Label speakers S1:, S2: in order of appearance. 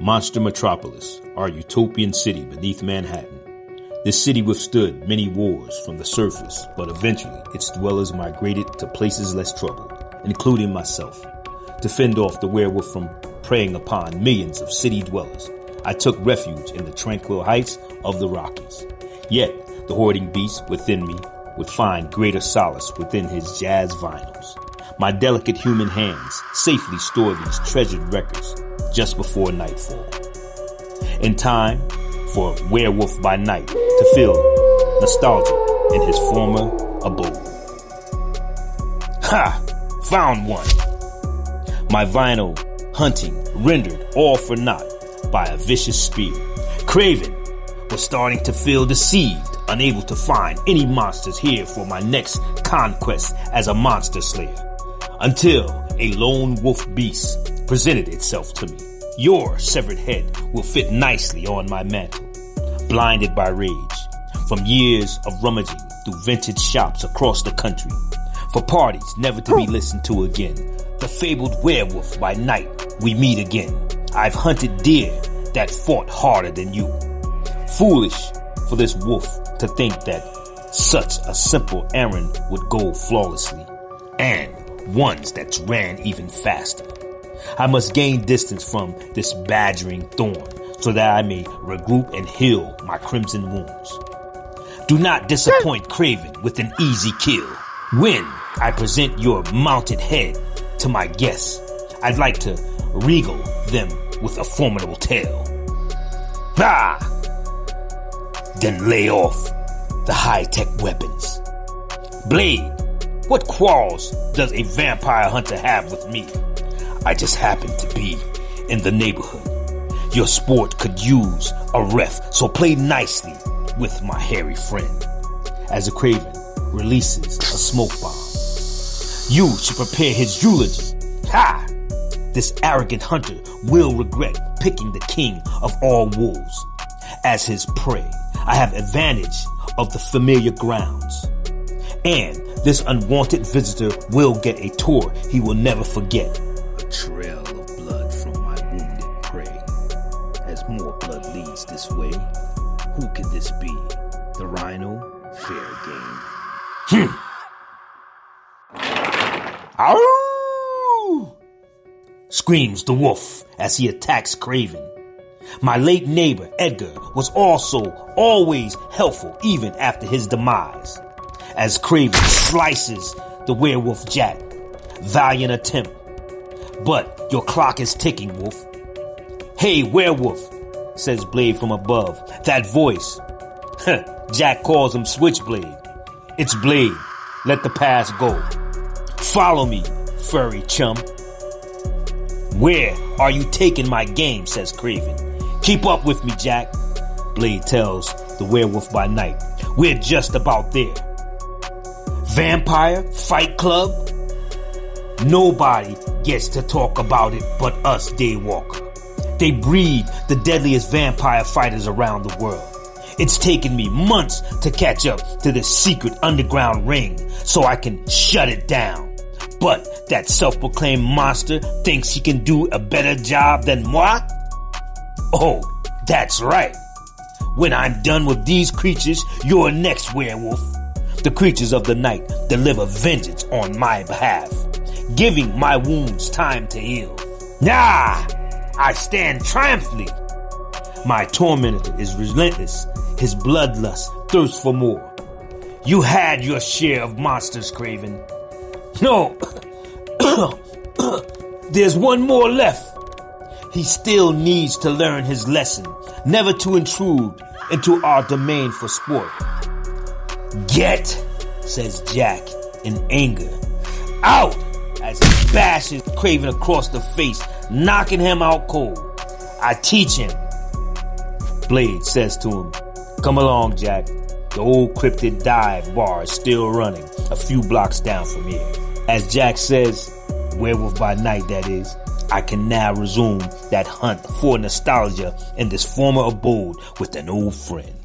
S1: Monster Metropolis, our utopian city beneath Manhattan. This city withstood many wars from the surface, but eventually its dwellers migrated to places less troubled, including myself. To fend off the werewolf from preying upon millions of city dwellers, I took refuge in the tranquil heights of the Rockies. Yet, the hoarding beast within me would find greater solace within his jazz vinyls. My delicate human hands safely store these treasured records just before nightfall. In time for Werewolf by Night to feel nostalgia in his former abode. Ha! Found one! My vinyl hunting rendered all for naught by a vicious spear. Kraven was starting to feel deceived, unable to find any monsters here for my next conquest as a monster slayer, until a lone wolf beast presented itself to me. Your severed head will fit nicely on my mantle. Blinded by rage, from years of rummaging through vintage shops across the country, for parties never to be listened to again, the fabled werewolf by night, we meet again. I've hunted deer that fought harder than you. Foolish for this wolf to think that such a simple errand would go flawlessly, and ones that ran even faster. I must gain distance from this badgering thorn so that I may regroup and heal my crimson wounds. Do not disappoint Kraven with an easy kill. When I present your mounted head to my guests, I'd like to regal them with a formidable tale. Ah! Then lay off the high-tech weapons. Blade, what quarrels does a vampire hunter have with me? I just happen to be in the neighborhood. Your sport could use a ref, so play nicely with my hairy friend. As a Kraven releases a smoke bomb, you should prepare his eulogy. Ha! This arrogant hunter will regret picking the king of all wolves as his prey. I have advantage of the familiar grounds. And this unwanted visitor will get a tour he will never forget. A trail of blood from my wounded prey. As more blood leads this way, who could this be? The rhino? Fair game. Ow! Screams the wolf as he attacks Kraven. My late neighbor, Edgar, was also always helpful even after his demise. As Kraven slices the werewolf jack. Valiant attempt. But your clock is ticking, wolf. Hey, werewolf, says Blade from above. That voice. Jack calls him Switchblade. It's Blade. Let the past go. Follow me, furry chum. Where are you taking my game, says Kraven. Keep up with me, Jack. Blade tells the Werewolf by Night. We're just about there. Vampire Fight Club? Nobody gets to talk about it but us, Daywalker. They breed the deadliest vampire fighters around the world. It's taken me months to catch up to this secret underground ring so I can shut it down. But that self-proclaimed monster thinks he can do a better job than moi? Oh, that's right. When I'm done with these creatures, you're next, werewolf. The creatures of the night deliver vengeance on my behalf, giving my wounds time to heal. Nah! I stand triumphantly. My tormentor is relentless. His bloodlust thirsts for more. You had your share of monsters, Kraven. No. There's one more left. He still needs to learn his lesson, never to intrude into our domain for sport. Get, says Jack in anger. Out! As he bashes Kraven across the face, knocking him out cold. I teach him. Blade says to him, come along, Jack. The old cryptid dive bar is still running a few blocks down from here. As Jack says, Werewolf by Night that is, I can now resume that hunt for nostalgia in this former abode with an old friend.